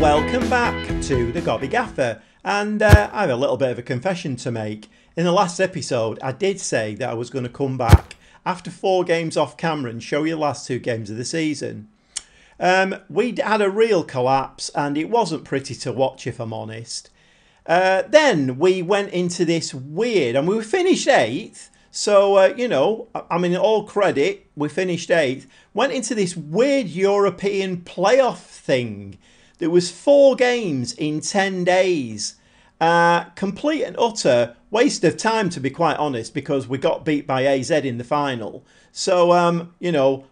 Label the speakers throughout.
Speaker 1: welcome back to the Gobby Gaffer, and I have a little bit of a confession to make. In the last episode I did say that I was going to come back after 4 games off camera and show you the last 2 games of the season. We had a real collapse and it wasn't pretty to watch, if I'm honest. Then we went into this weird, and we finished 8th, so you know, I mean, all credit, we finished 8th. Went into this weird European playoff thing. There was 4 games in 10 days. Complete and utter waste of time, to be quite honest, because we got beat by AZ in the final. So, you know,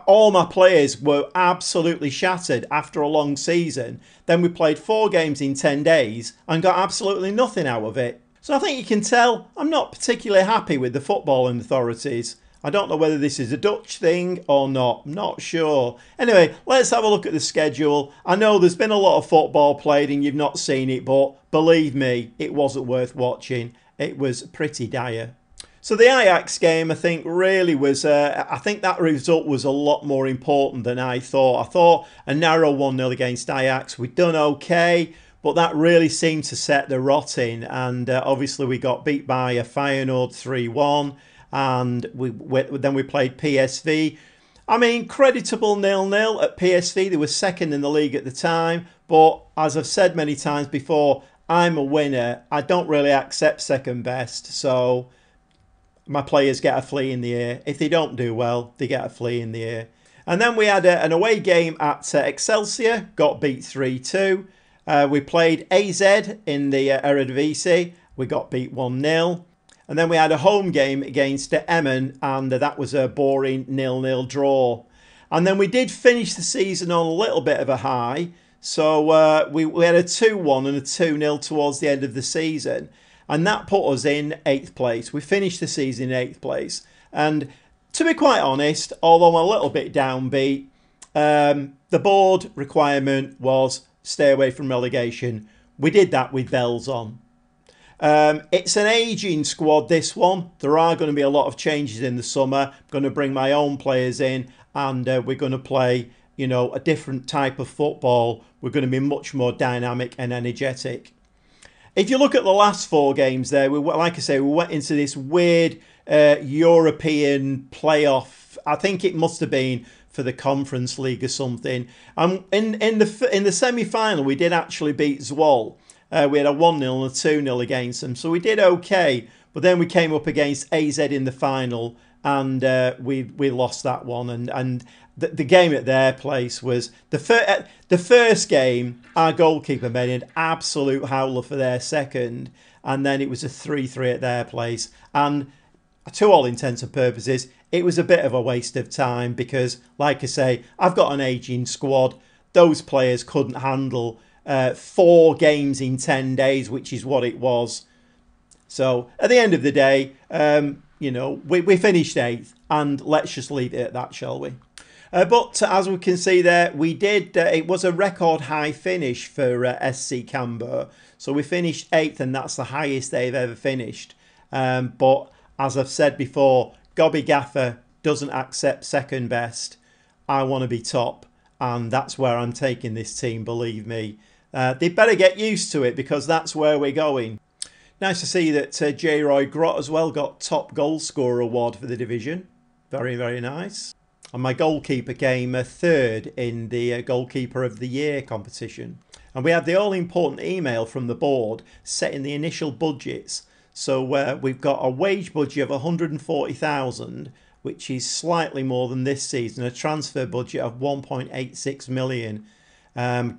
Speaker 1: all my players were absolutely shattered after a long season. Then we played 4 games in 10 days and got absolutely nothing out of it. So I think you can tell I'm not particularly happy with the footballing authorities. I don't know whether this is a Dutch thing or not. I'm not sure. Anyway, let's have a look at the schedule. I know there's been a lot of football played and you've not seen it, but believe me, it wasn't worth watching. It was pretty dire. So the Ajax game, I think, really was, I think that result was a lot more important than I thought. I thought a narrow 1-0 against Ajax, we'd done okay, but that really seemed to set the rot in. And obviously we got beat by a Feyenoord 3-1. And then we played PSV. I mean, creditable 0-0 at PSV. They were second in the league at the time. But as I've said many times before, I'm a winner. I don't really accept second best. So my players get a flea in the ear. If they don't do well, they get a flea in the ear. And then we had an away game at Excelsior. Got beat 3-2. We played AZ in the Eredivisie. We got beat 1-0. And then we had a home game against Emmen, and that was a boring 0-0 draw. And then we did finish the season on a little bit of a high. So we had a 2-1 and a 2-0 towards the end of the season. And that put us in 8th place. We finished the season in 8th place. And to be quite honest, although I'm a little bit downbeat, the board requirement was stay away from relegation. We did that with bells on. It's an ageing squad, this one. There are going to be a lot of changes in the summer. I'm going to bring my own players in, and we're going to play, you know, a different type of football. We're going to be much more dynamic and energetic. If you look at the last 4 games there, like I say, we went into this weird European playoff. I think it must have been for the Conference League or something. In the semi-final, we did actually beat Zwolle. We had a 1-0 and a 2-0 against them. So we did okay. But then we came up against AZ in the final. And we lost that one. And the game at their place was... The first game, our goalkeeper made an absolute howler for their second. And then it was a 3-3 at their place. And to all intents and purposes, it was a bit of a waste of time. Because, like I say, I've got an ageing squad. Those players couldn't handle... 4 games in 10 days, which is what it was. So at the end of the day, you know, we finished 8th, and let's just leave it at that, shall we? But as we can see there, we did. It was a record high finish for SC Cambuur. So we finished 8th, and that's the highest they've ever finished. But as I've said before, Gobby Gaffer doesn't accept second best. I want to be top, and that's where I'm taking this team, believe me. They better get used to it, because that's where we're going. Nice to see that J. Roy Grott as well got top goal scorer award for the division. Very, very nice. And my goalkeeper came 3rd in the Goalkeeper of the Year competition. And we had the all-important email from the board setting the initial budgets. So we've got a wage budget of 140,000, which is slightly more than this season. A transfer budget of 1.86 million.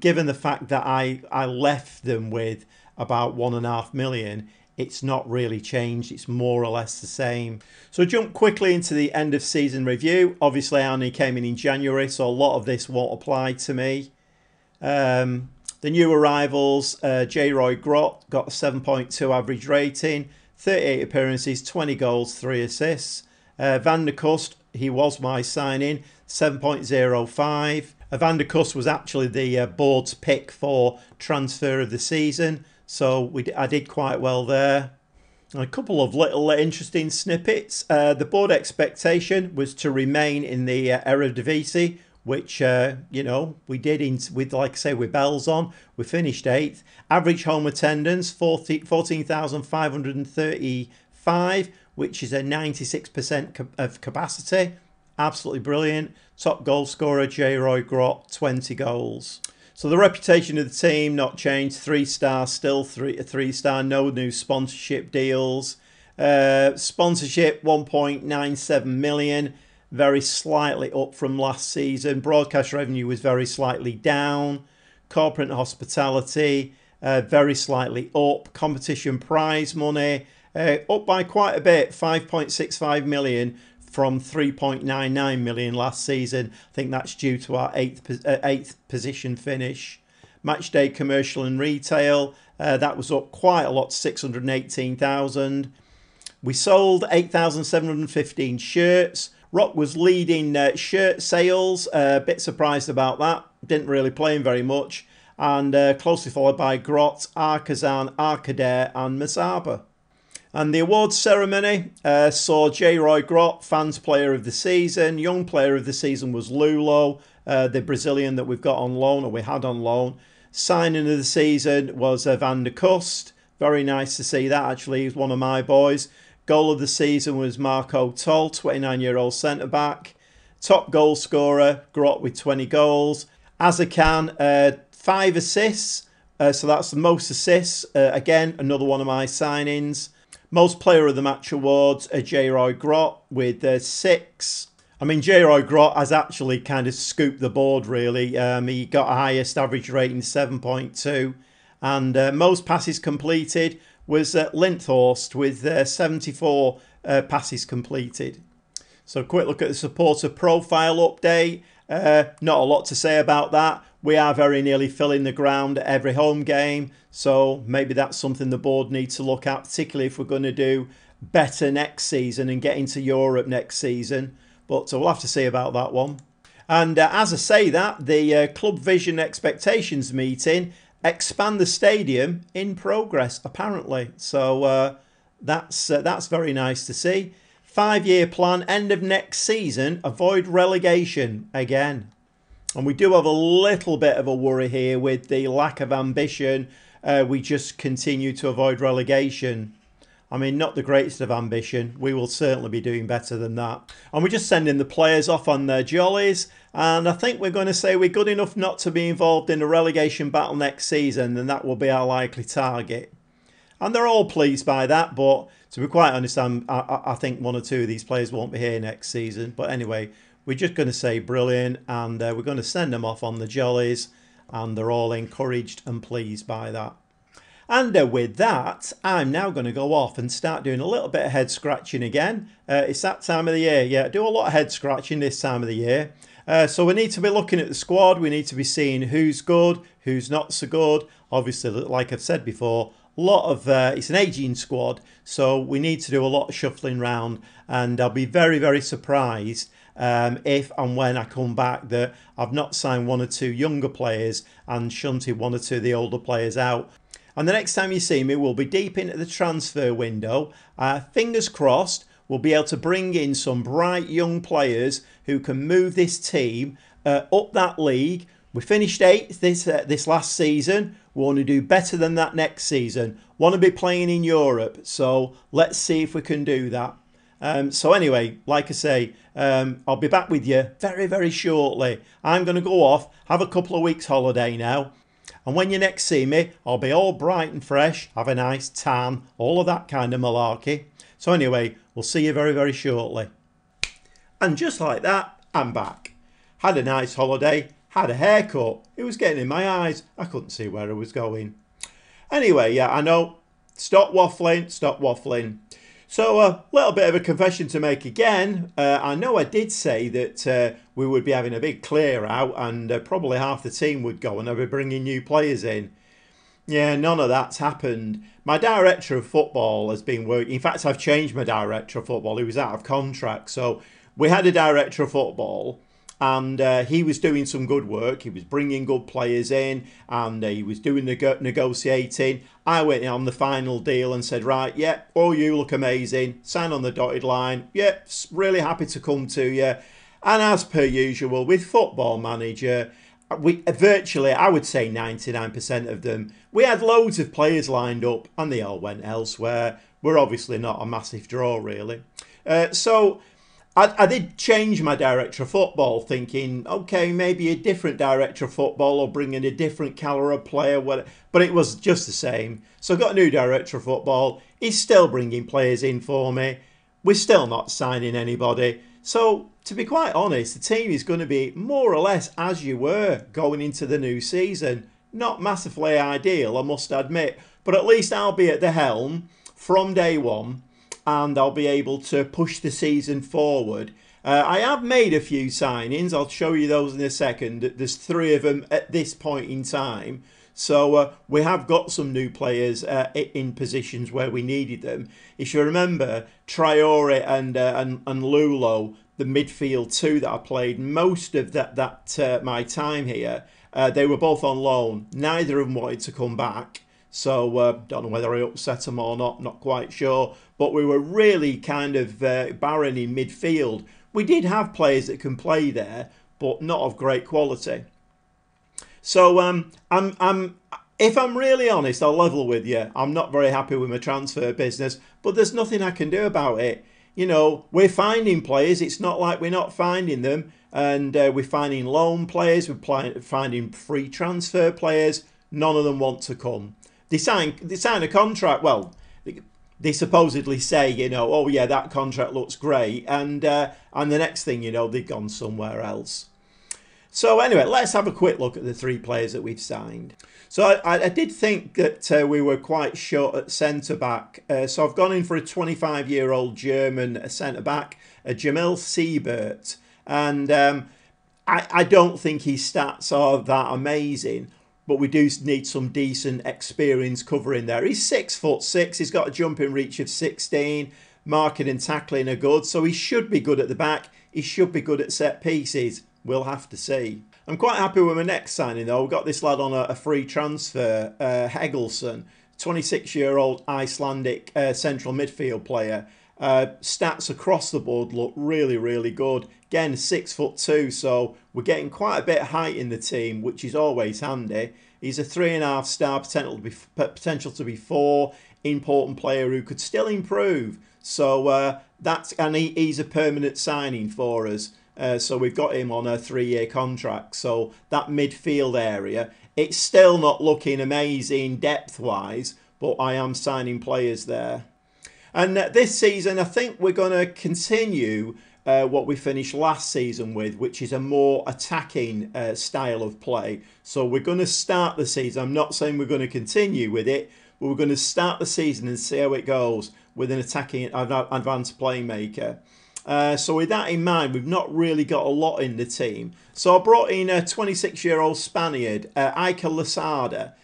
Speaker 1: Given the fact that I left them with about 1.5 million, it's not really changed. It's more or less the same. So jump quickly into the end of season review. Obviously, I only came in January, so a lot of this won't apply to me. The new arrivals, J. Roy Grott got a 7.2 average rating, 38 appearances, 20 goals, 3 assists. Van der Kust, he was my signing, 7.05. Van der Kust was actually the board's pick for transfer of the season, so I did quite well there. A couple of little interesting snippets. The board expectation was to remain in the Eredivisie, which, you know, we did with, like I say, with bells on. We finished 8th. Average home attendance, 14,535, which is a 96% of capacity. Absolutely brilliant. Top goal scorer, J. Roy Grott, 20 goals. So the reputation of the team, not changed. 3-star, still 3-star. No new sponsorship deals. Sponsorship, 1.97 million. Very slightly up from last season. Broadcast revenue was very slightly down. Corporate and hospitality, very slightly up. Competition prize money, up by quite a bit, 5.65 million from 3.99 million last season. I think that's due to our eighth position finish. Matchday commercial and retail, that was up quite a lot, 618,000. We sold 8,715 shirts. Rock was leading shirt sales. A bit surprised about that. Didn't really play him very much. And closely followed by Grott, Arkazan, Arkader and Masaba. And the awards ceremony saw J. Roy Grott, Fans Player of the Season. Young Player of the Season was Lulo, the Brazilian that we've got on loan, or we had on loan. Signing of the season was Van der Kust. Very nice to see that, actually. He's one of my boys. Goal of the season was Marco Toll, 29-year-old centre-back. Top goal scorer, Grott with 20 goals. Azakan, 5 assists. So that's the most assists. Again, another one of my signings. Most player of the match awards, J. Roy Grott with 6. I mean, J. Roy Grott has actually kind of scooped the board, really. He got a highest average rating, 7.2. And most passes completed was Linthorst with 74 passes completed. So a quick look at the supporter profile update. Not a lot to say about that. We are very nearly filling the ground at every home game. So maybe that's something the board needs to look at, particularly if we're going to do better next season and get into Europe next season. But we'll have to see about that one. And as I say that, the Club Vision Expectations meeting, expand the stadium, in progress, apparently. So that's very nice to see. 5-year plan, end of next season, avoid relegation again. And we do have a little bit of a worry here with the lack of ambition. We just continue to avoid relegation. I mean, not the greatest of ambition. We will certainly be doing better than that. And we're just sending the players off on their jollies. And I think we're going to say we're good enough not to be involved in a relegation battle next season. And that will be our likely target. And they're all pleased by that. But to be quite honest, I think 1 or 2 of these players won't be here next season. But anyway, we're just going to say brilliant. And we're going to send them off on the jollies. And they're all encouraged and pleased by that. And with that, I'm now going to go off and start doing a little bit of head scratching again. It's that time of the year. Yeah, I do a lot of head scratching this time of the year. So we need to be looking at the squad. We need to be seeing who's good, who's not so good. Obviously, like I've said before, it's an ageing squad. So we need to do a lot of shuffling round. And I'll be very, very surprised if and when I come back that I've not signed 1 or 2 younger players and shunted 1 or 2 of the older players out. And the next time you see me, we'll be deep into the transfer window. Fingers crossed, we'll be able to bring in some bright young players who can move this team up that league. We finished 8th this last season. We want to do better than that next season. Want to be playing in Europe. So let's see if we can do that. So anyway, like I say, I'll be back with you very, very shortly. I'm going to go off, have a couple of weeks holiday now. And when you next see me, I'll be all bright and fresh, have a nice tan, all of that kind of malarkey. So anyway, we'll see you very, very shortly. And just like that, I'm back. Had a nice holiday, had a haircut. It was getting in my eyes. I couldn't see where I was going. Anyway, yeah, I know. Stop waffling, stop waffling. So a little bit of a confession to make again. I know I did say that we would be having a big clear out and probably half the team would go and I'd be bringing new players in. Yeah, none of that's happened. My director of football has been working. In fact, I've changed my director of football. He was out of contract. So we had a director of football and he was doing some good work. He was bringing good players in and he was doing the negotiating. I went in on the final deal and said, right, yeah, all you look amazing. Sign on the dotted line. Yeah, really happy to come to you. And as per usual with Football Manager, we virtually, I would say 99% of them, we had loads of players lined up and they all went elsewhere. We're obviously not a massive draw, really. So I did change my director of football, thinking, okay, maybe a different director of football or bring in a different calibre of player, but it was just the same. So I got a new director of football. He's still bringing players in for me. We're still not signing anybody. So to be quite honest, the team is going to be more or less as you were going into the new season. Not massively ideal, I must admit, but at least I'll be at the helm from day one and I'll be able to push the season forward. I have made a few signings. I'll show you those in a second. There's 3 of them at this point in time. So we have got some new players in positions where we needed them. If you remember, Traore and Lulo, the midfield 2 that I played most of my time here, they were both on loan. Neither of them wanted to come back. So don't know whether I upset them or not quite sure. But we were really kind of barren in midfield. We did have players that can play there, but not of great quality. So if I'm really honest, I'll level with you. I'm not very happy with my transfer business, but there's nothing I can do about it. You know, we're finding players. It's not like we're not finding them. And we're finding loan players. We're finding free transfer players. None of them want to come. They sign a contract. Well, they supposedly say, you know, oh yeah, that contract looks great. And the next thing you know, they've gone somewhere else. So anyway, let's have a quick look at the 3 players that we've signed. So I did think that we were quite short at centre-back. So I've gone in for a 25-year-old German centre-back, Jamil Siebert. And I don't think his stats are that amazing, but we do need some decent experience covering there. He's 6'6". He's got a jumping reach of 16. Marking and tackling are good. So he should be good at the back. He should be good at set pieces. We'll have to see. I'm quite happy with my next signing though. We've got this lad on a free transfer, Heggelson, 26-year-old Icelandic central midfield player. Stats across the board look really, really good. Again, 6'2", so we're getting quite a bit of height in the team, which is always handy. He's a 3.5 star, potential to be 4, important player who could still improve. So he's a permanent signing for us. So we've got him on a 3-year contract. So that midfield area, it's still not looking amazing depth-wise, but I am signing players there. And this season, I think we're going to continue what we finished last season with, which is a more attacking style of play. So we're going to start the season. I'm not saying we're going to continue with it, but we're going to start the season and see how it goes with an attacking advanced playmaker. So with that in mind, we've not really got a lot in the team. So I brought in a 26-year-old Spaniard, Iker Losada.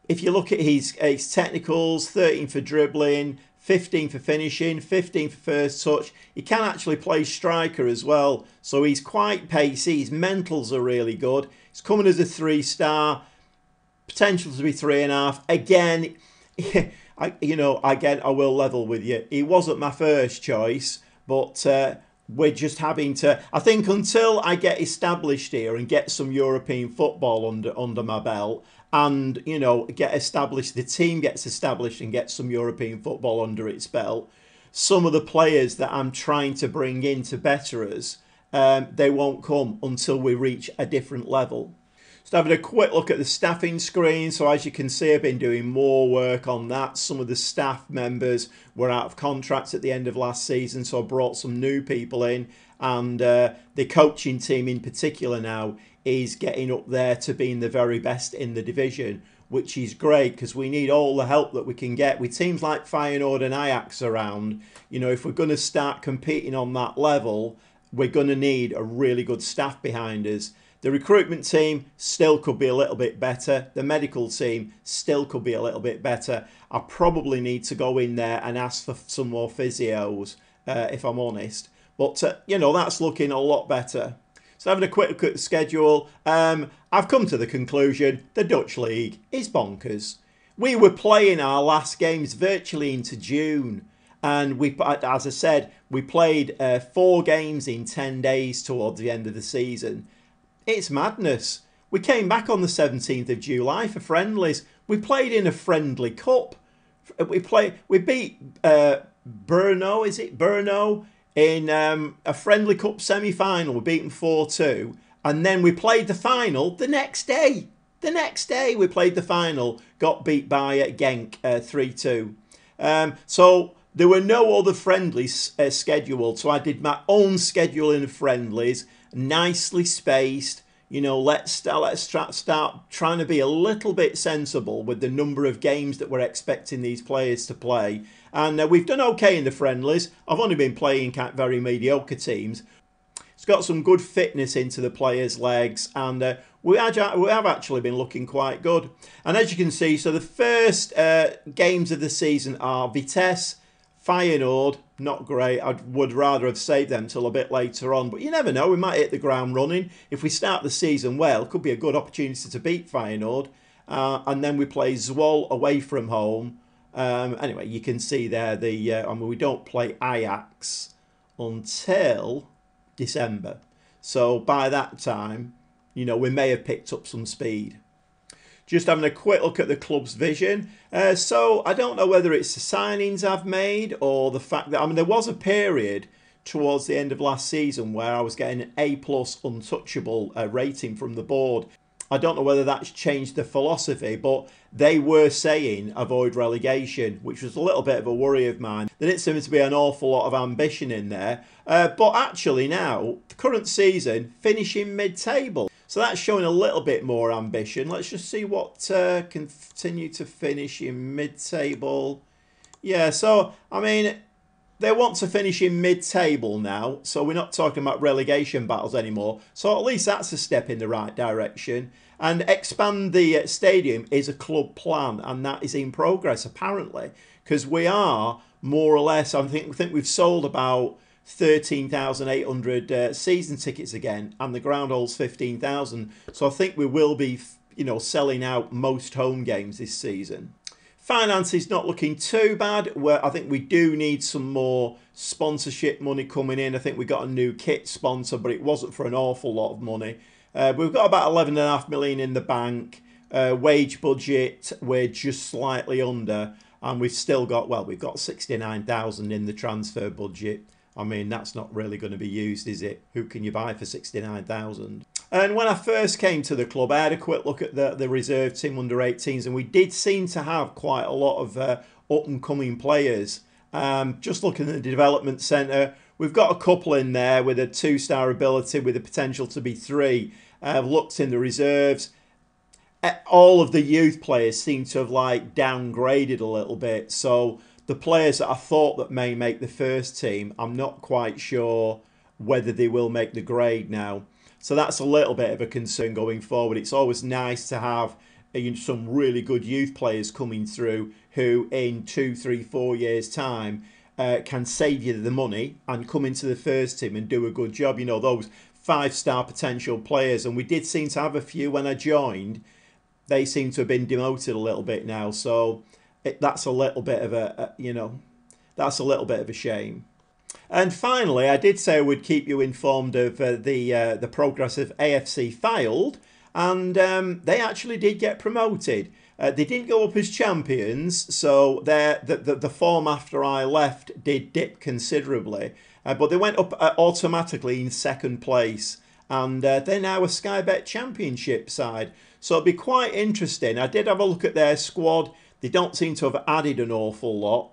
Speaker 1: If you look at his technicals, 13 for dribbling, 15 for finishing, 15 for first touch. He can actually play striker as well. So he's quite pacey. His mentals are really good. He's coming as a 3-star. Potential to be 3.5. Again, I will level with you. He wasn't my first choice. But we're just having to, I think until I get established here and get some European football under my belt and, you know, get established, the team gets established and gets some European football under its belt, some of the players that I'm trying to bring in to better us, they won't come until we reach a different level. So having a quick look at the staffing screen. So as you can see, I've been doing more work on that. Some of the staff members were out of contracts at the end of last season, so I brought some new people in. And the coaching team in particular now is getting up there to being the very best in the division, which is great because we need all the help that we can get. With teams like Feyenoord and Ajax around, you know, if we're going to start competing on that level, we're going to need a really good staff behind us. The recruitment team still could be a little bit better. The medical team still could be a little bit better. I probably need to go in there and ask for some more physios, if I'm honest. But, that's looking a lot better. So having a quick look at the schedule, I've come to the conclusion the Dutch League is bonkers. We were playing our last games virtually into June. And as I said, we played 4 games in 10 days towards the end of the season. It's madness. We came back on the 17th of July for friendlies. We played in a friendly cup. We beat Brno, is it? Brno in a friendly cup semi-final. We beat them 4-2. And then we played the final the next day. The next day we played the final. Got beat by Genk 3-2. So there were no other friendlies scheduled. So I did my own scheduling of friendlies. Nicely spaced. You know, let's start trying to be a little bit sensible with the number of games that we're expecting these players to play. And we've done okay in the friendlies. I've only been playing very mediocre teams. It's got some good fitness into the players' legs, and we have actually been looking quite good. And as you can see, so the first games of the season are Vitesse, Feyenoord, not great. I would rather have saved them till a bit later on, but you never know. We might hit the ground running. If we start the season well, it could be a good opportunity to beat Feyenoord. And then we play Zwolle away from home. Anyway, you can see there, we don't play Ajax until December. So by that time, you know, we may have picked up some speed. Just having a quick look at the club's vision. So I don't know whether it's the signings I've made or the fact that, there was a period towards the end of last season where I was getting an A+ untouchable rating from the board. I don't know whether that's changed the philosophy, but they were saying avoid relegation, which was a little bit of a worry of mine. There didn't seem to be an awful lot of ambition in there. But actually now, the current season, finishing mid-table. So that's showing a little bit more ambition. Let's just see what continue to finish in mid-table. Yeah, so, they want to finish in mid-table now, so we're not talking about relegation battles anymore. So at least that's a step in the right direction. And expand the stadium is a club plan, and that is in progress apparently, because we are more or less. I think we've sold about 13,800 season tickets again, and the ground holds 15,000. So I think we will be, selling out most home games this season. Finance is not looking too bad. I think we do need some more sponsorship money coming in. I think we got a new kit sponsor, but it wasn't for an awful lot of money. We've got about 11.5 million in the bank. Wage budget, we're just slightly under. And we've still got, we've got 69,000 in the transfer budget. That's not really going to be used, is it? Who can you buy for 69,000? And when I first came to the club, I had a quick look at the reserve team under 18s, and we did seem to have quite a lot of up-and-coming players. Just looking at the development centre, we've got a couple in there with a 2-star ability with the potential to be 3. I've looked in the reserves. All of the youth players seem to have downgraded a little bit. So the players that I thought that may make the first team, I'm not quite sure whether they will make the grade now. So that's a little bit of a concern going forward. It's always nice to have some really good youth players coming through who in 2, 3, 4 years' time can save you the money and come into the first team and do a good job. Those 5-star potential players. And we did seem to have a few when I joined. They seem to have been demoted a little bit now. So that's a little bit of that's a little bit of a shame. And finally, I did say I would keep you informed of the progress of AFC Fylde, and they actually did get promoted. They didn't go up as champions, so the form after I left did dip considerably, but they went up automatically in 2nd place, and they're now a Sky Bet Championship side. So it'll be quite interesting. I did have a look at their squad. They don't seem to have added an awful lot.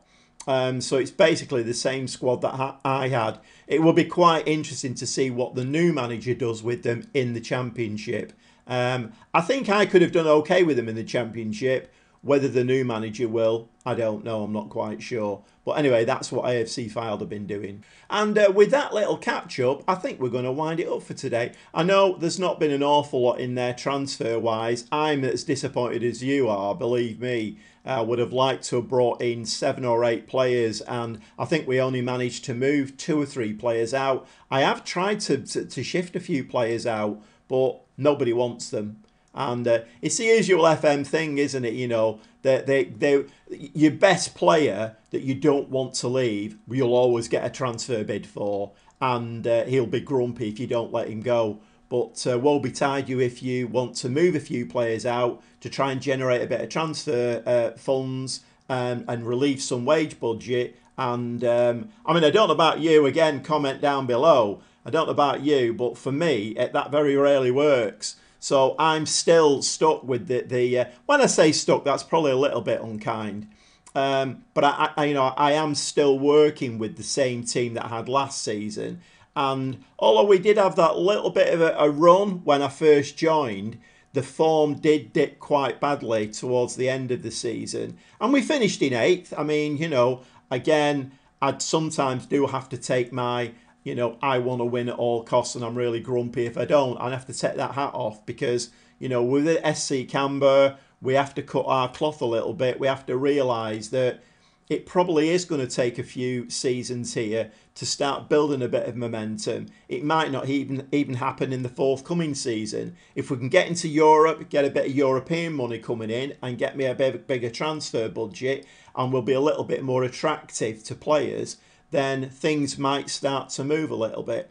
Speaker 1: So it's basically the same squad that I had. It will be quite interesting to see what the new manager does with them in the Championship. I think I could have done okay with them in the Championship. Whether the new manager will, I don't know. I'm not quite sure. But anyway, that's what AFC Fylde have been doing. And with that little catch-up, I think we're going to wind it up for today. I know there's not been an awful lot in there transfer-wise. I'm as disappointed as you are, believe me. I would have liked to have brought in 7 or 8 players, and I think we only managed to move 2 or 3 players out. I have tried to shift a few players out, but nobody wants them. And it's the usual FM thing, isn't it? You know, your best player that you don't want to leave, you'll always get a transfer bid for, and he'll be grumpy if you don't let him go. But woe betide you if you want to move a few players out to try and generate a bit of transfer funds and relieve some wage budget. And I mean, I don't know about you. Again, comment down below. I don't know about you, but for me, that very rarely works. So I'm still stuck with the when I say stuck, that's probably a little bit unkind. But I am still working with the same team that I had last season. And although we did have that little bit of a run when I first joined, the form did dip quite badly towards the end of the season. And we finished in 8th. I mean, you know, again, I'd sometimes do have to take my, you know, I want to win at all costs and I'm really grumpy if I don't. I'd have to take that hat off because, you know, with the SC Cambuur, we have to cut our cloth a little bit. We have to realise that it probably is going to take a few seasons here to start building a bit of momentum. It might not even happen in the forthcoming season. If we can get into Europe, get a bit of European money coming in and get me a bigger transfer budget and we'll be a little bit more attractive to players, then things might start to move a little bit.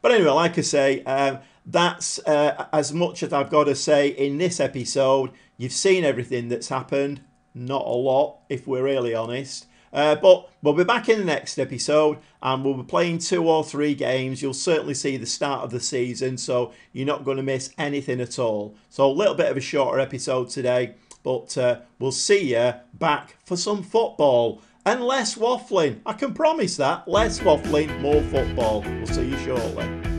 Speaker 1: But anyway, like I say, that's as much as I've got to say in this episode. You've seen everything that's happened. Not a lot, if we're really honest. But we'll be back in the next episode and we'll be playing 2 or 3 games. You'll certainly see the start of the season, so you're not going to miss anything at all. So a little bit of a shorter episode today, but we'll see you back for some football. And less waffling. I can promise that. Less waffling, more football. We'll see you shortly.